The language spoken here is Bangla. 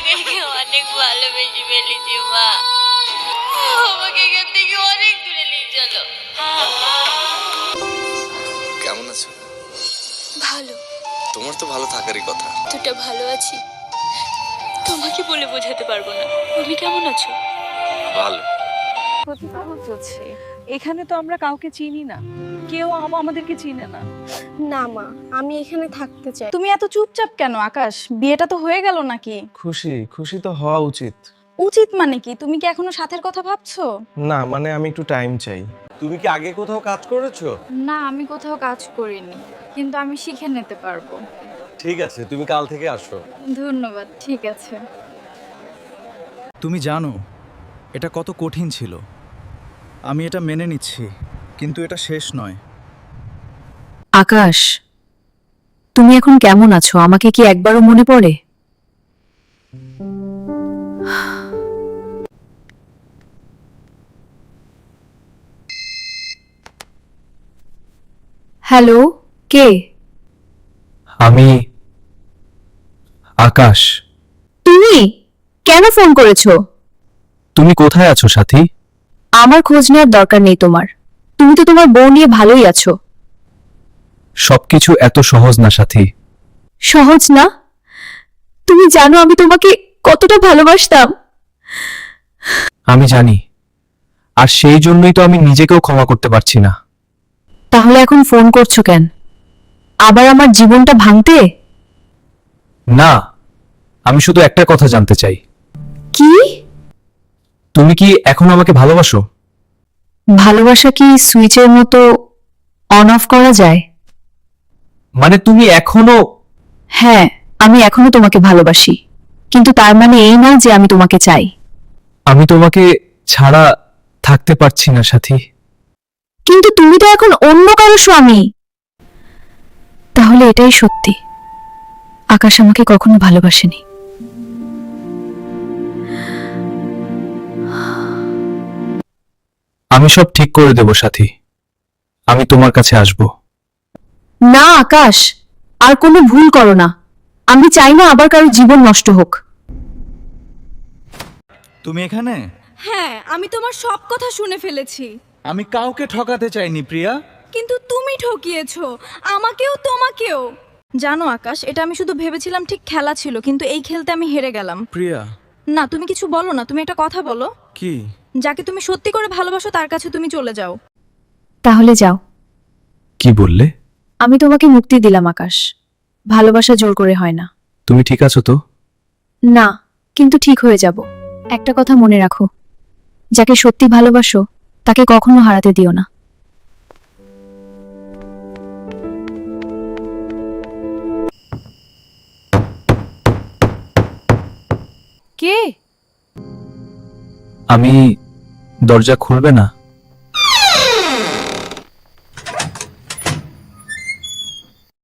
আপনাকে অনেক ভালোবেসে ফেলেছি মা। আমাকে এখান থেকে অনেক দূরে নিয়ে চলো। কেমন আছো? ভালো। তোমার তো ভালো থাকারই কথা। এতটা ভালো আছি তোমাকে বলে বোঝাতে পারবো না। তুমি কেমন আছো? ভালো। প্রতিদিন চলছে। এখানে তো আমরা কাউকে চিনি না, কেউ আমাদেরকে চিনে না। না মা, আমি এখানে থাকতে চাই। তুমি এত চুপচাপ কেন আকাশ? বিয়েটা তো হয়ে গেল নাকি? খুশি তো হওয়া উচিত। উচিত মানে কি? তুমি কি এখনো সাথের কথা ভাবছো? না মানে আমি একটু টাইম চাই। তুমি কি আগে কোথাও কাজ করেছো? না, আমি কোথাও কাজ করিনি, কিন্তু আমি শিখে নিতে পারবো। ঠিক আছে, তুমি কাল থেকে আসো। ধন্যবাদ, ঠিক আছে। তুমি জানো এটা কত কঠিন ছিল। আমি এটা মেনে নিচ্ছি, কিন্তু এটা শেষ নয়। আকাশ, তুমি এখন কেমন আছো? আমাকে কি একবারও মনে পড়ে? হ্যালো, কে? আমি আকাশ। তুমি কেন ফোন করেছো? তুমি কোথায় আছো সাথী? আমার খোঁজ নেওয়ার দরকার নেই তোমার। তুমি তো তোমার বউ নিয়ে ভালোই আছো। সবকিছু এত সহজ না সাথী। সহজ না? তুমি জানো আমি তোমাকে কতটা ভালোবাসতাম। আমি জানি, আর সেই জন্যই তো আমি নিজেকেও ক্ষমা করতে পারছি না। তাহলে এখন ফোন করছো কেন? আবার আমার জীবনটা ভাঙতে? না, আমি শুধু একটা কথা জানতে চাই। কি? তুমি কি এখন আমাকে ভালোবাসো? ভালোবাসা কি সুইচের মতো অন অফ করা যায়? মানে তুমি এখনো? হ্যাঁ, আমি এখনো তোমাকে ভালোবাসি, কিন্তু তার মানে এই না যে আমি তোমাকে চাই। আমি তোমাকে ছাড়া থাকতে পারছি না সাথী। কিন্তু তুমি তো এখন অন্য কারো স্বামী। তাহলে এটাই সত্যি, আকাশ আমাকে কখনো ভালোবাসেনি। আমি সব ঠিক করে দেব সাথী, আমি তোমার কাছে আসব। না আকাশ, আর কোনো ভুল করো না। আমি চাই না আবার কারো জীবন নষ্ট হোক। তুমি এখানে? হ্যাঁ, আমি তোমার সব কথা শুনে ফেলেছি। আমি কাউকে ঠকাতে চাইনি প্রিয়া। কিন্তু তুমি ঠকিয়েছো, আমাকেও তোমাকেও। জানো আকাশ, এটা আমি শুধু ভেবেছিলাম ঠিক খেলা ছিল, কিন্তু এই খেলতে আমি হেরে গেলাম। প্রিয়া? না, তুমি কিছু বলো না, তুমি একটা কথা বলো। কি? যাকে তুমি সত্যি করে ভালোবাসো তার কাছে তুমি চলে যাও। তাহলে যাও। কি বললে? আমি তোমাকে মুক্তি দিলাম আকাশ। ভালোবাসা জোর করে হয় না। তুমি ঠিক আছো তো? না, কিন্তু ঠিক হয়ে যাব। একটা কথা মনে রাখো, যাকে সত্যি ভালোবাসো তাকে কখনো হারাতে দিও না। কে? আমি দরজা খুলবে না?